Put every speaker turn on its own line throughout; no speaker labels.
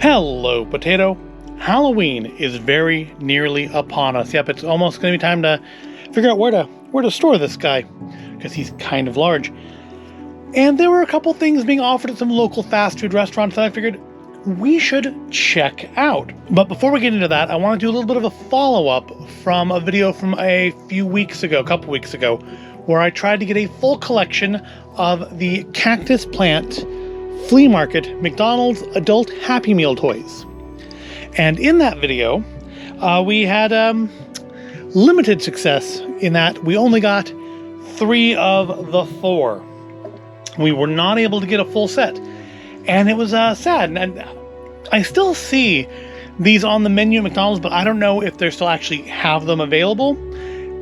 Hello, Potato. Halloween is very nearly upon us. Yep, it's almost going to be time to figure out where to store this guy, because he's kind of large. And there were a couple things being offered at some local fast food restaurants that I figured we should check out. But before we get into that, I want to do a little bit of a follow-up from a video from a couple weeks ago, where I tried to get a full collection of the Cactus plant flea market McDonald's adult Happy Meal toys. And in that video, we had limited success in that we only got 3 of the 4. We were not able to get a full set, and it was sad. And I still see these on the menu at McDonald's, but I don't know if they still actually have them available.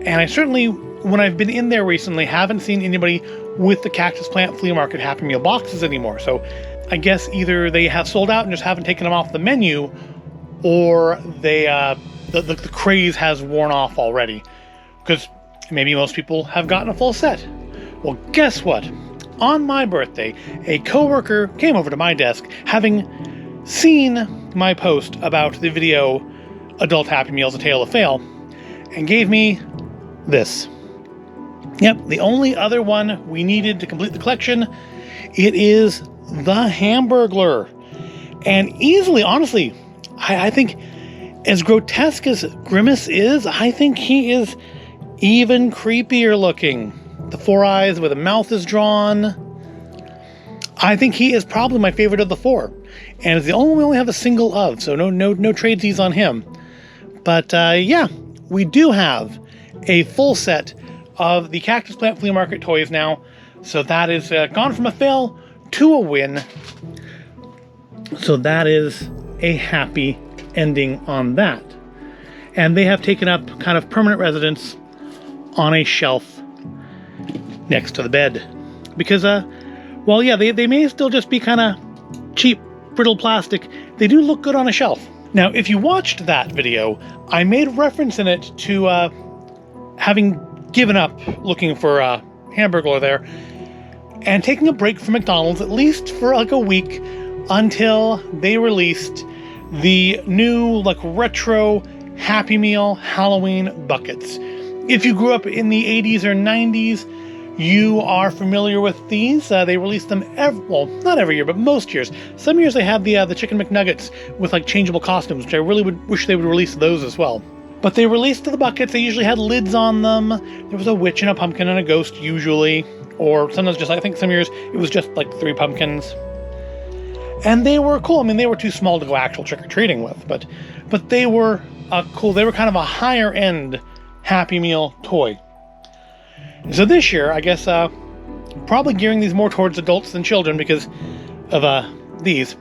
And I certainly, when I've been in there recently, haven't seen anybody with the Cactus Plant Flea Market Happy Meal boxes anymore. So I guess either they have sold out and just haven't taken them off the menu, or they the craze has worn off already, because maybe most people have gotten a full set. Well, guess what? On my birthday, a coworker came over to my desk, having seen my post about the video Adult Happy Meals, A Tale of Fail, and gave me this. Yep, the only other one we needed to complete the collection. It is the Hamburglar. And easily, honestly, I think as grotesque as Grimace is, I think he is even creepier looking. The 4 eyes where the mouth is drawn. I think he is probably my favorite of the 4. And it's the only one we only have a single of, so no tradesies on him. But yeah, we do have a full set of the Cactus Plant Flea Market toys now. So that is gone from a fail to a win. So that is a happy ending on that. And they have taken up kind of permanent residence on a shelf next to the bed. Because, well, yeah, they may still just be kind of cheap, brittle plastic. They do look good on a shelf. Now, if you watched that video, I made reference in it to having given up looking for a Hamburglar there and taking a break from McDonald's, at least for like a week, until they released the new like retro Happy Meal Halloween buckets. If you grew up in the 80s or 90s, you are familiar with these. They release them not every year, but most years. Some years they have the Chicken McNuggets with like changeable costumes, which I really would wish they would release those as well. But they released the buckets. They usually had lids on them. There was a witch and a pumpkin and a ghost usually, or sometimes just, I think some years it was just like 3 pumpkins. And they were cool. I mean, they were too small to go actual trick-or-treating with, but they were cool. They were kind of a higher end Happy Meal toy. So this year, I guess, probably gearing these more towards adults than children because of these,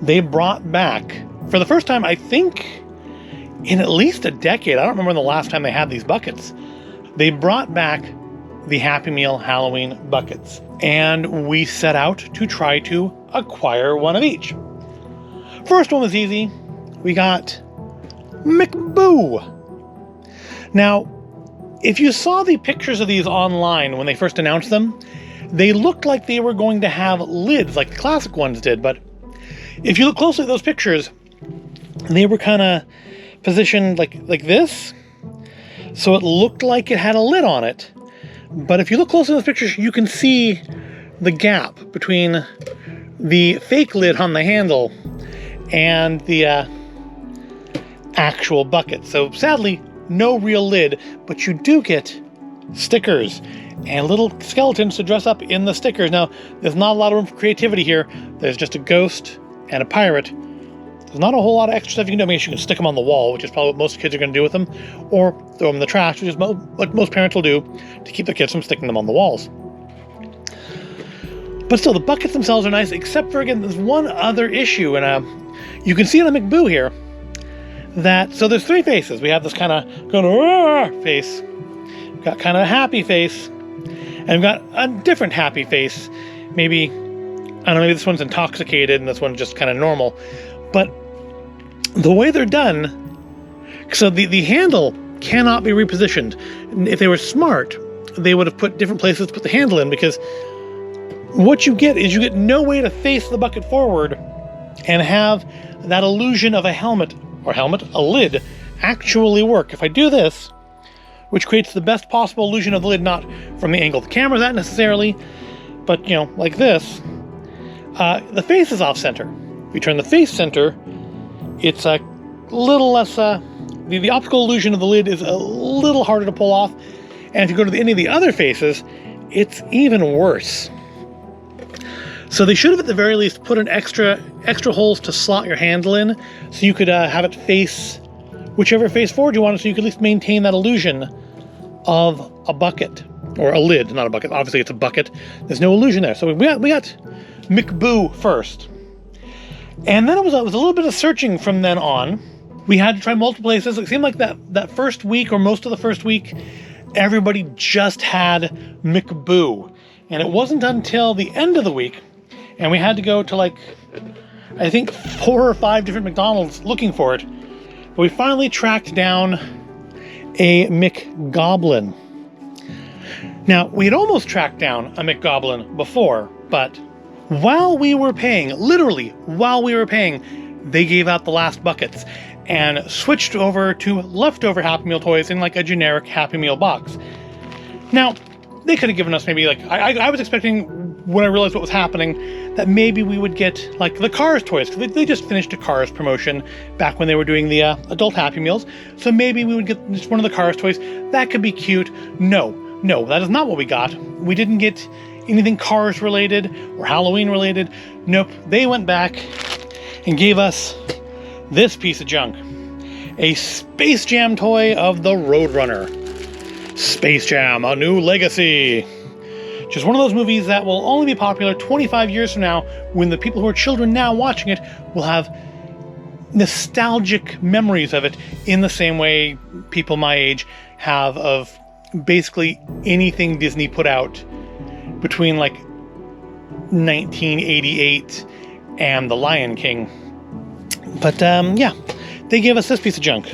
they brought back, for the first time, I think, in at least a decade, I don't remember the last time they had these buckets, they brought back the Happy Meal Halloween buckets. And we set out to try to acquire one of each. First one was easy. We got McBoo. Now, if you saw the pictures of these online when they first announced them, they looked like they were going to have lids like the classic ones did, but if you look closely at those pictures, they were kind of positioned like this, so it looked like it had a lid on it. But if you look closely at those pictures, you can see the gap between the fake lid on the handle and the actual bucket. So sadly, no real lid, but you do get stickers and little skeletons to dress up in the stickers. Now, there's not a lot of room for creativity here. There's just a ghost and a pirate. There's not a whole lot of extra stuff you can do. I mean, you can stick them on the wall, which is probably what most kids are going to do with them, or throw them in the trash, which is what most parents will do to keep their kids from sticking them on the walls. But still, the buckets themselves are nice, except for, again, there's one other issue, and you can see it on McBoo here, so there's 3 faces. We have this kind of face, we've got kind of a happy face, and we've got a different happy face. Maybe, I don't know, maybe this one's intoxicated and this one's just kind of normal. But the way they're done, so the handle cannot be repositioned. If they were smart, they would have put different places to put the handle in, because what you get is you get no way to face the bucket forward and have that illusion of a lid, actually work. If I do this, which creates the best possible illusion of the lid, not from the angle of the camera that necessarily, but, like this, the face is off center. If you turn the face center, it's a little less, the optical illusion of the lid is a little harder to pull off. And if you go to any of the other faces, it's even worse. So they should have at the very least put an extra holes to slot your handle in, so you could have it face whichever face forward you wanted, so you could at least maintain that illusion of a bucket. Or a lid, not a bucket. Obviously it's a bucket. There's no illusion there. So we got McBoo first. And then it was a little bit of searching from then on. We had to try multiple places. It seemed like that first week, or most of the first week, everybody just had McBoo. And it wasn't until the end of the week, and we had to go to I think 4 or 5 different McDonald's looking for it, but we finally tracked down a McGoblin. Now, we had almost tracked down a McGoblin before, but while we were paying, literally while we were paying, they gave out the last buckets and switched over to leftover Happy Meal toys in a generic Happy Meal box. Now, they could have given us maybe I was expecting, when I realized what was happening, that maybe we would get the Cars toys, because they just finished a Cars promotion back when they were doing the adult Happy Meals. So maybe we would get just one of the Cars toys. That could be cute. No, that is not what we got. We didn't get anything Cars related or Halloween related. Nope, they went back and gave us this piece of junk. A Space Jam toy of the Roadrunner. Space Jam, A New Legacy. Just one of those movies that will only be popular 25 years from now, when the people who are children now watching it will have nostalgic memories of it, in the same way people my age have of basically anything Disney put out between 1988 and The Lion King. But yeah, they gave us this piece of junk.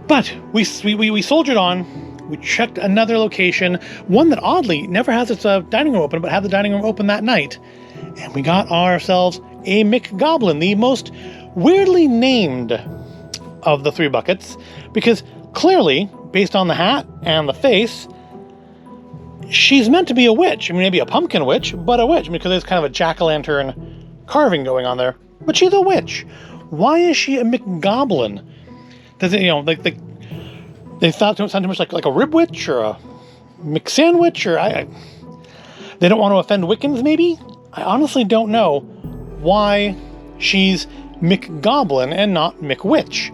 But we soldiered on. We checked another location, one that oddly never has its dining room open, but had the dining room open that night. And we got ourselves a McGoblin, the most weirdly named of the 3 buckets, because clearly, based on the hat and the face, she's meant to be a witch. I mean, maybe a pumpkin witch, but a witch, because there's kind of a jack-o'-lantern carving going on there. But she's a witch. Why is she a McGoblin? Does it, they thought it sounded too much like a rib witch or a McSandwich, or they don't want to offend Wiccans, maybe? I honestly don't know why she's McGoblin and not McWitch.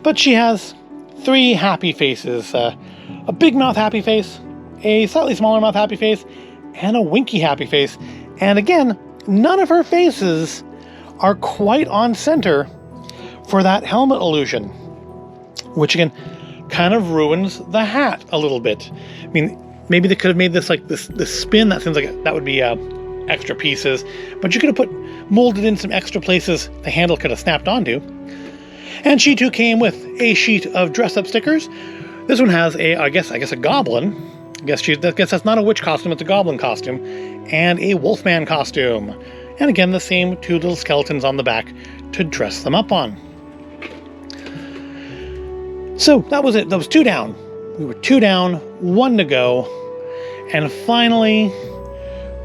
But she has 3 happy faces. A big mouth happy face, a slightly smaller mouth happy face, and a winky happy face. And again, none of her faces are quite on center for that helmet illusion, which again kind of ruins the hat a little bit. I mean, maybe they could have made this this spin. That seems like that would be extra pieces, but you could have molded in some extra places the handle could have snapped onto. And she too came with a sheet of dress-up stickers. This one has I guess a goblin. I guess that's not a witch costume, it's a goblin costume, and a wolfman costume. And again, the same 2 little skeletons on the back to dress them up on. So that was it. That was 2 down. We were 2 down, 1 to go. And finally,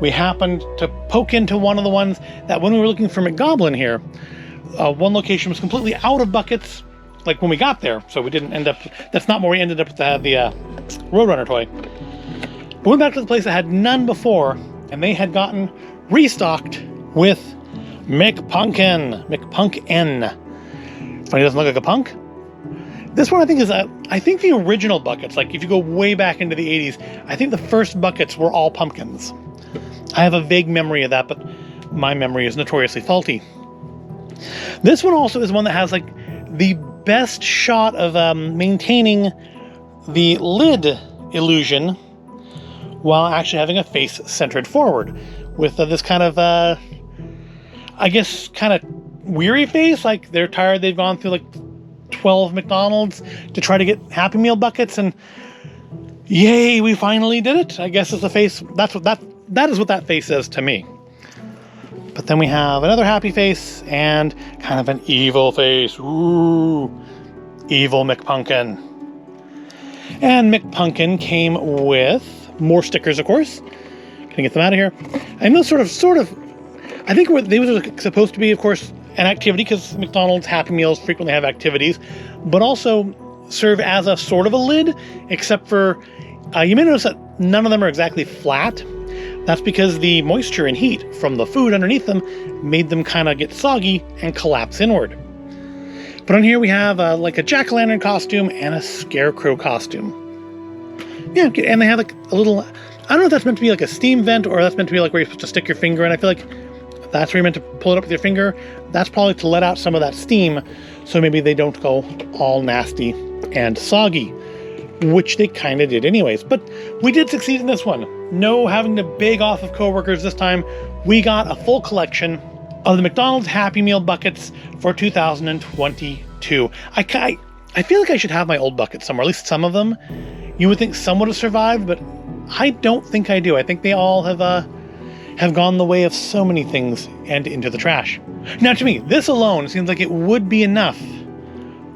we happened to poke into one of the ones that, when we were looking for McGoblin here, one location was completely out of buckets, when we got there. So we didn't end up, that's not where we ended up with the Roadrunner toy. We went back to the place that had none before, and they had gotten restocked with McPunkin. Funny, it doesn't look like a punk. This one I think is the original buckets. If you go way back into the 80s, I think the first buckets were all pumpkins. I have a vague memory of that, but my memory is notoriously faulty. This one also is one that has the best shot of maintaining the lid illusion while actually having a face centered forward, with this kind of kind of weary face, they're tired, they've gone through 12 McDonald's to try to get Happy Meal buckets, and yay, we finally did it. I guess it's the face. That is what that face says to me. But then we have another happy face and kind of an evil face. Ooh, evil McPumpkin. And McPumpkin came with more stickers, of course. Gonna get them out of here. I know sort of, I think they were supposed to be, of course, an activity, because McDonald's Happy Meals frequently have activities, but also serve as a sort of a lid, except for, you may notice that none of them are exactly flat. That's because the moisture and heat from the food underneath them made them kind of get soggy and collapse inward. But on here we have like a jack-o'-lantern costume and a scarecrow costume. Yeah, and they have like a little, I don't know if that's meant to be like a steam vent or that's meant to be like where you're supposed to stick your finger in. I feel like that's where you're meant to pull it up with your finger. That's probably to let out some of that steam, so maybe they don't go all nasty and soggy, which they kind of did anyways. But we did succeed in this one. No having to beg off of coworkers this time. We got a full collection of the McDonald's Happy Meal buckets for 2022. I feel like I should have my old buckets somewhere, at least some of them. You would think some would have survived, but I don't think I do. I think they all have gone the way of so many things and into the trash. Now, to me, this alone seems like it would be enough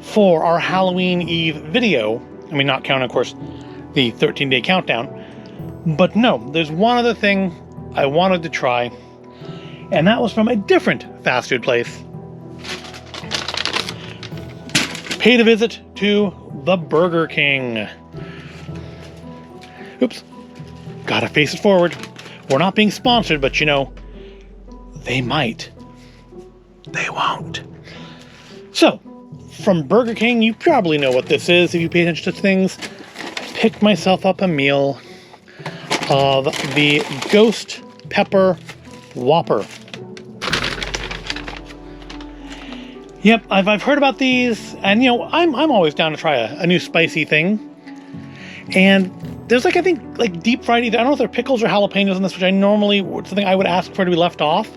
for our Halloween Eve video. I mean, not counting, of course, the 13-day countdown. But no, there's one other thing I wanted to try, and that was from a different fast food place. Paid a visit to the Burger King. Oops. Gotta face it forward. We're not being sponsored, but you know, they might. They won't. So, from Burger King, you probably know what this is if you pay attention to things. Picked myself up a meal of the Ghost Pepper Whopper. Yep, I've heard about these, and you know, I'm always down to try a new spicy thing. And there's like, I think, like deep fried, I don't know if they're pickles or jalapenos in this, which I normally, something I would ask for to be left off,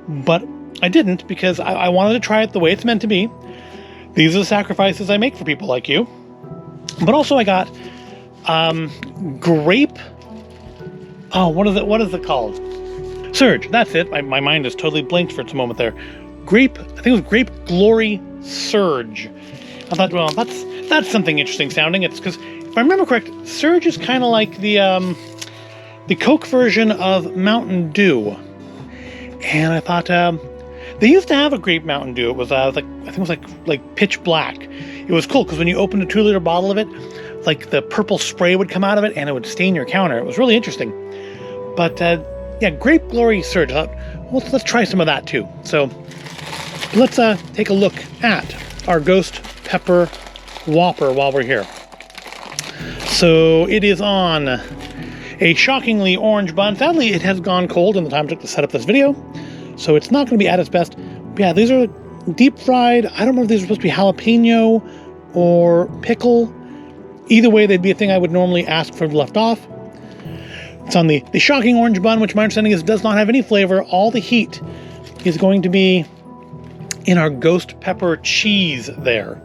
but I didn't, because I wanted to try it the way it's meant to be. These are the sacrifices I make for people like you. But also I got Grape, what is it called? Surge, that's it. My mind is totally blanked for a moment there. I think it was Grape Glory Surge. I thought, well, that's something interesting sounding. It's because, if I remember correct, Surge is kind of like the Coke version of Mountain Dew. And I thought, they used to have a grape Mountain Dew. It was I think it was like pitch black. It was cool because when you opened a 2-liter bottle of it, like the purple spray would come out of it and it would stain your counter. It was really interesting. But yeah, Grape Glory Surge. I thought, well, let's try some of that too. So let's take a look at our Ghost Pepper Whopper while we're here. So it is on a shockingly orange bun. Sadly, it has gone cold in the time it took to set up this video, so it's not going to be at its best. But yeah, these are deep fried. I don't know if these are supposed to be jalapeno or pickle. Either way, they'd be a thing I would normally ask for left off. It's on the shocking orange bun, which my understanding is does not have any flavor. All the heat is going to be in our ghost pepper cheese there.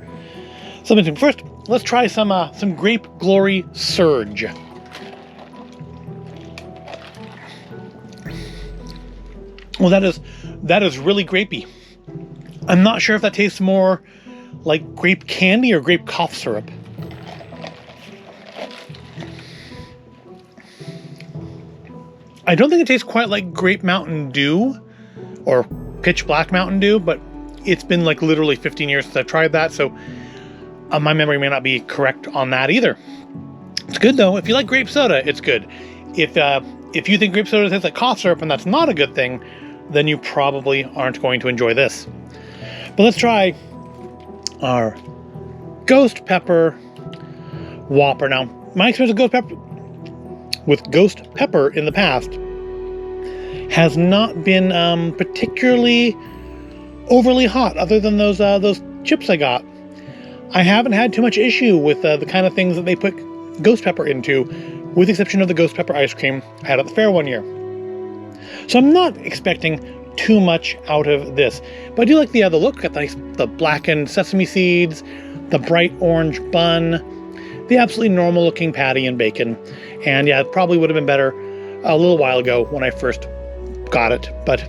So first, let's try some Grape Glory Surge. Well, that is really grapey. I'm not sure if that tastes more like grape candy or grape cough syrup. I don't think it tastes quite like grape Mountain Dew or pitch black Mountain Dew, but it's been like literally 15 years since I've tried that, so my memory may not be correct on that either. It's good though. If you like grape soda, it's good. If you think grape soda tastes like cough syrup and that's not a good thing, then you probably aren't going to enjoy this. But let's try our Ghost Pepper Whopper. Now, my experience with Ghost Pepper in the past has not been particularly overly hot, other than those chips I got. I haven't had too much issue with the kind of things that they put ghost pepper into, with the exception of the ghost pepper ice cream I had at the fair one year. So I'm not expecting too much out of this, but I do like the look. Got the blackened sesame seeds, the bright orange bun, the absolutely normal looking patty and bacon. And yeah, it probably would have been better a little while ago when I first got it, but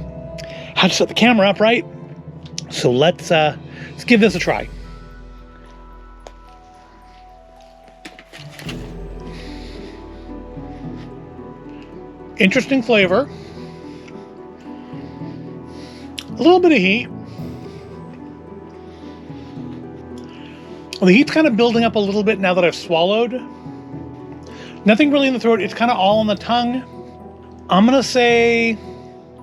how to set the camera up right. So let's give this a try. Interesting flavor. A little bit of heat. The heat's kind of building up a little bit now that I've swallowed. Nothing really in the throat. It's kind of all on the tongue. I'm gonna say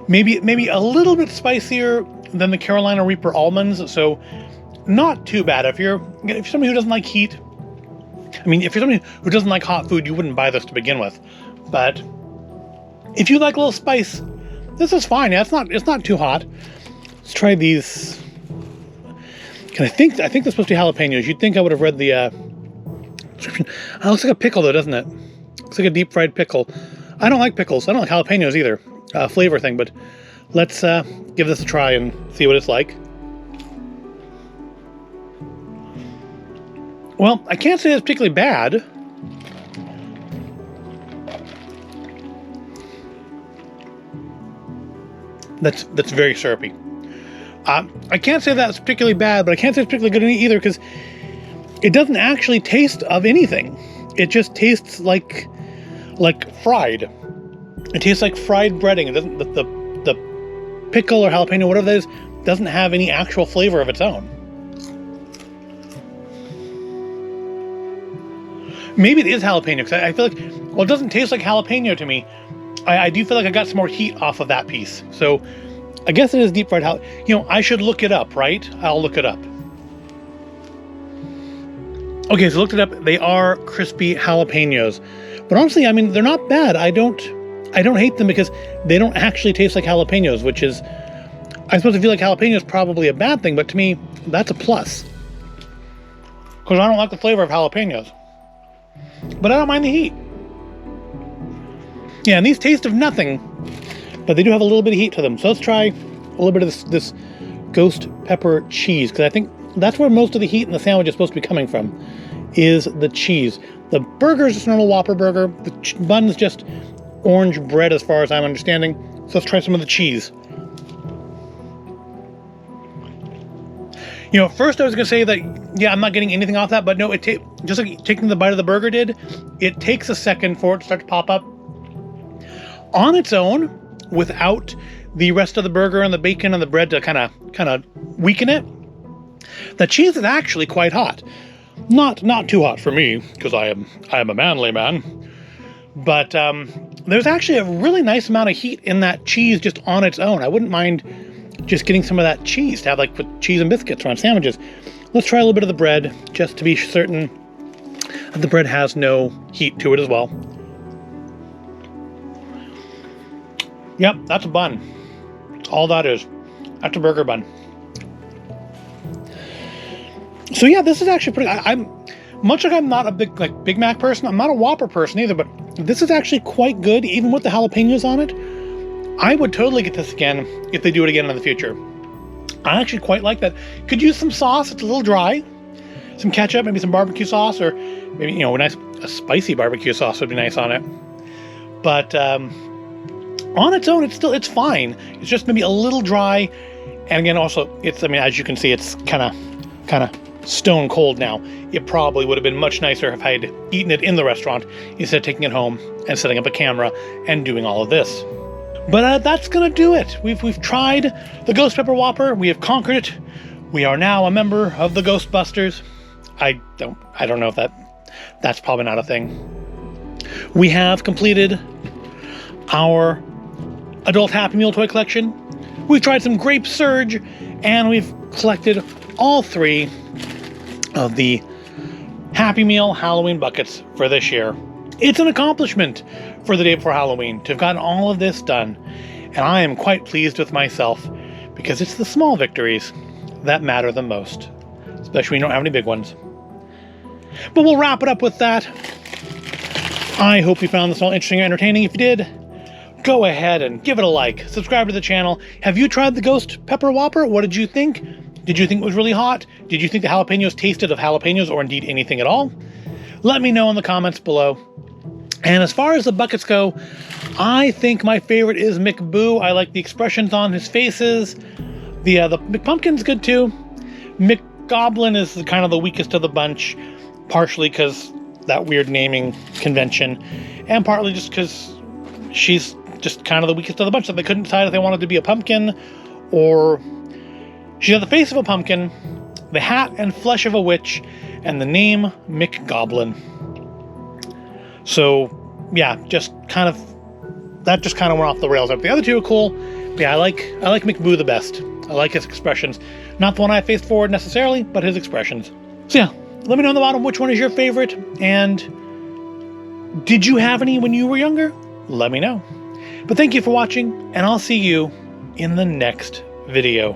maybe a little bit spicier than the Carolina Reaper almonds. So not too bad. If you're somebody who doesn't like heat, I mean, if you're somebody who doesn't like hot food, you wouldn't buy this to begin with. But if you like a little spice, this is fine. Yeah, it's not too hot. Let's try these. I think they're supposed to be jalapenos. You'd think I would have read the description. It looks like a pickle though, doesn't it? Looks like a deep fried pickle. I don't like pickles. I don't like jalapenos either. Flavor thing, but let's give this a try and see what it's like. Well, I can't say it's particularly bad. That's very syrupy. I can't say that's particularly bad, but I can't say it's particularly good either because it doesn't actually taste of anything. It just tastes like fried. It tastes like fried breading. It doesn't. The pickle or jalapeno, whatever that is, doesn't have any actual flavor of its own. Maybe it is jalapeno because I feel like, well, it doesn't taste like jalapeno to me. I do feel like I got some more heat off of that piece. So I guess it is deep fried jalapeno. You know, I should look it up, right? I'll look it up. Okay, so looked it up. They are crispy jalapenos. But honestly, I mean, they're not bad. I don't hate them because they don't actually taste like jalapenos, which is, I suppose if you like jalapenos, is probably a bad thing, but to me, that's a plus. Because I don't like the flavor of jalapenos. But I don't mind the heat. Yeah, and these taste of nothing, but they do have a little bit of heat to them. So let's try a little bit of this ghost pepper cheese, because I think that's where most of the heat in the sandwich is supposed to be coming from, is the cheese. The burger is just a normal Whopper burger. The bun is just orange bread as far as I'm understanding. So let's try some of the cheese. You know, at first I was going to say that, yeah, I'm not getting anything off that, but no, just like taking the bite of the burger did, it takes a second for it to start to pop up. On its own, without the rest of the burger and the bacon and the bread to kind of weaken it, the cheese is actually quite hot. Not too hot for me, because I am a manly man. But there's actually a really nice amount of heat in that cheese just on its own. I wouldn't mind just getting some of that cheese to have like with cheese and biscuits or on sandwiches. Let's try a little bit of the bread just to be certain that the bread has no heat to it as well. Yep, that's a bun. That's all that is. That's a burger bun. So yeah, this is actually pretty. I'm much like I'm not a Big Mac person. I'm not a Whopper person either, but this is actually quite good, even with the jalapenos on it. I would totally get this again if they do it again in the future. I actually quite like that. Could use some sauce. It's a little dry. Some ketchup, maybe some barbecue sauce, or maybe a spicy barbecue sauce would be nice on it. But on its own, it's fine. It's just maybe a little dry, and again, also as you can see, it's kind of stone cold now. It probably would have been much nicer if I had eaten it in the restaurant instead of taking it home and setting up a camera and doing all of this. But that's gonna do it. We've tried the Ghost Pepper Whopper. We have conquered it. We are now a member of the Ghostbusters. I don't know if that's probably not a thing. We have completed our adult Happy Meal toy collection. We've tried some Grape Surge, and we've collected all 3 of the Happy Meal Halloween buckets for this year. It's an accomplishment for the day before Halloween to have gotten all of this done, and I am quite pleased with myself because it's the small victories that matter the most, especially when you don't have any big ones. But we'll wrap it up with that. I hope you found this all interesting and entertaining. If you did, go ahead and give it a like. Subscribe to the channel. Have you tried the Ghost Pepper Whopper? What did you think? Did you think it was really hot? Did you think the jalapenos tasted of jalapenos or indeed anything at all? Let me know in the comments below. And as far as the buckets go, I think my favorite is McBoo. I like the expressions on his faces. The McPumpkin's good too. McGoblin is kind of the weakest of the bunch, partially because that weird naming convention, and partly just because she's just kind of the weakest of the bunch. So they couldn't decide if they wanted to be a pumpkin, or she had the face of a pumpkin, the hat and flesh of a witch, and the name McGoblin. So yeah, that just kind of went off the rails. The other two are cool. But yeah, I like McBoo the best. I like his expressions. Not the one I faced forward necessarily, but his expressions. So yeah, let me know on the bottom which one is your favorite, and did you have any when you were younger? Let me know. But thank you for watching, and I'll see you in the next video.